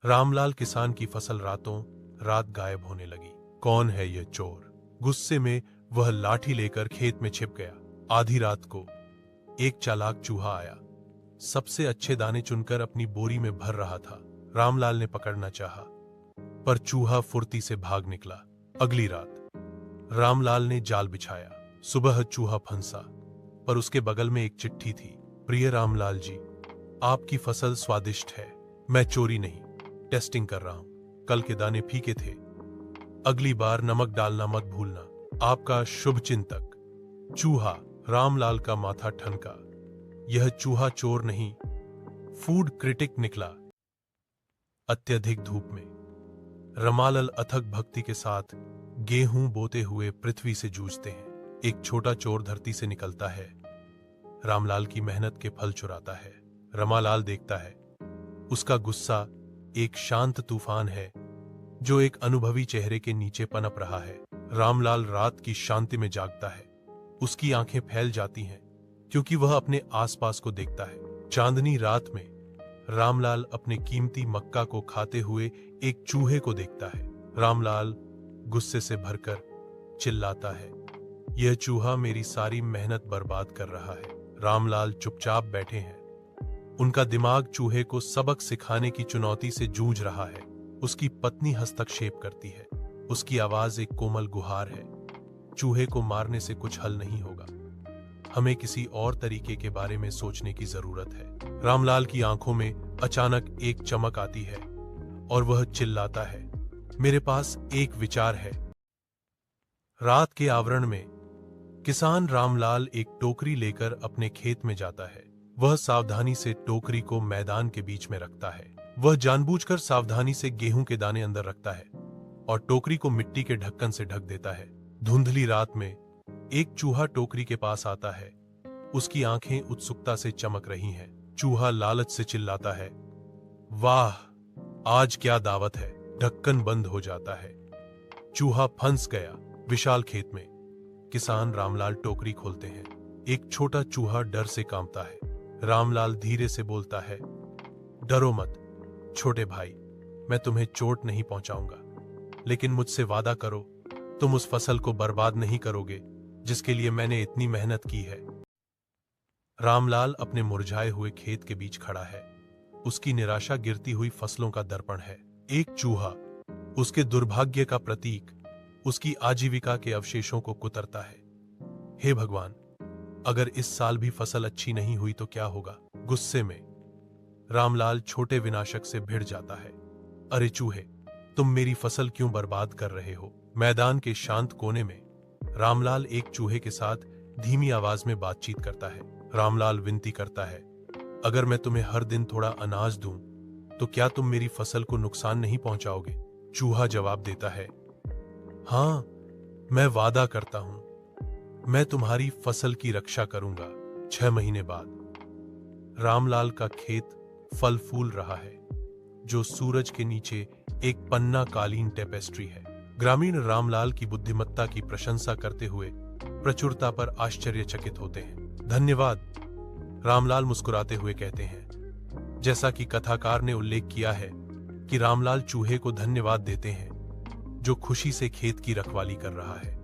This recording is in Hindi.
रामलाल किसान की फसल रातों रात गायब होने लगी। कौन है यह चोर? गुस्से में वह लाठी लेकर खेत में छिप गया। आधी रात को एक चालाक चूहा आया। सबसे अच्छे दाने चुनकर अपनी बोरी में भर रहा था। रामलाल ने पकड़ना चाहा, पर चूहा फुर्ती से भाग निकला। अगली रात रामलाल ने जाल बिछाया। सुबह चूहा फंसा, पर उसके बगल में एक चिट्ठी थी। प्रिय रामलाल जी, आपकी फसल स्वादिष्ट है। मैं चोरी नहीं, टेस्टिंग कर रहा हूं। कल के दाने फीके थे। अगली बार नमक डालना मत भूलना। आपका शुभ चिंतक। चूहा। रामलाल का माथा ठनका। यह चूहा चोर नहीं, फूड क्रिटिक निकला। अत्यधिक धूप में रामलाल अथक भक्ति के साथ गेहूं बोते हुए पृथ्वी से जूझते हैं। एक छोटा चोर धरती से निकलता है, रामलाल की मेहनत के फल चुराता है। रामलाल देखता है, उसका गुस्सा एक शांत तूफान है जो एक अनुभवी चेहरे के नीचे पनप रहा है। रामलाल रात की शांति में जागता है। उसकी आंखें फैल जाती हैं क्योंकि वह अपने आसपास को देखता है। चांदनी रात में रामलाल अपने कीमती मक्का को खाते हुए एक चूहे को देखता है। रामलाल गुस्से से भरकर चिल्लाता है, यह चूहा मेरी सारी मेहनत बर्बाद कर रहा है। रामलाल चुपचाप बैठे हैं। उनका दिमाग चूहे को सबक सिखाने की चुनौती से जूझ रहा है। उसकी पत्नी हस्तक्षेप करती है। उसकी आवाज एक कोमल गुहार है, चूहे को मारने से कुछ हल नहीं होगा। हमें किसी और तरीके के बारे में सोचने की जरूरत है। रामलाल की आंखों में अचानक एक चमक आती है और वह चिल्लाता है, मेरे पास एक विचार है। रात के आवरण में किसान रामलाल एक टोकरी लेकर अपने खेत में जाता है। वह सावधानी से टोकरी को मैदान के बीच में रखता है। वह जानबूझकर सावधानी से गेहूं के दाने अंदर रखता है और टोकरी को मिट्टी के ढक्कन से ढक देता है। धुंधली रात में एक चूहा टोकरी के पास आता है। उसकी आंखें उत्सुकता से चमक रही हैं। चूहा लालच से चिल्लाता है, वाह, आज क्या दावत है। ढक्कन बंद हो जाता है। चूहा फंस गया। विशाल खेत में किसान रामलाल टोकरी खोलते हैं। एक छोटा चूहा डर से कांपता है। रामलाल धीरे से बोलता है, डरो मत छोटे भाई, मैं तुम्हें चोट नहीं पहुंचाऊंगा, लेकिन मुझसे वादा करो, तुम उस फसल को बर्बाद नहीं करोगे जिसके लिए मैंने इतनी मेहनत की है। रामलाल अपने मुरझाए हुए खेत के बीच खड़ा है। उसकी निराशा गिरती हुई फसलों का दर्पण है। एक चूहा, उसके दुर्भाग्य का प्रतीक, उसकी आजीविका के अवशेषों को कुतरता है। हे भगवान, अगर इस साल भी फसल अच्छी नहीं हुई तो क्या होगा? गुस्से में रामलाल छोटे विनाशक से भिड़ जाता है। अरे चूहे, तुम मेरी फसल क्यों बर्बाद कर रहे हो? मैदान के शांत कोने में रामलाल एक चूहे के साथ धीमी आवाज में बातचीत करता है। रामलाल विनती करता है, अगर मैं तुम्हें हर दिन थोड़ा अनाज दूं तो क्या तुम मेरी फसल को नुकसान नहीं पहुंचाओगे? चूहा जवाब देता है, हां, मैं वादा करता हूं, मैं तुम्हारी फसल की रक्षा करूंगा। 6 महीने बाद रामलाल का खेत फल फूल रहा है, जो सूरज के नीचे एक पन्ना कालीन टेपेस्ट्री है। ग्रामीण रामलाल की बुद्धिमत्ता की प्रशंसा करते हुए प्रचुरता पर आश्चर्यचकित होते हैं। धन्यवाद, रामलाल मुस्कुराते हुए कहते हैं। जैसा कि कथाकार ने उल्लेख किया है कि रामलाल चूहे को धन्यवाद देते हैं जो खुशी से खेत की रखवाली कर रहा है।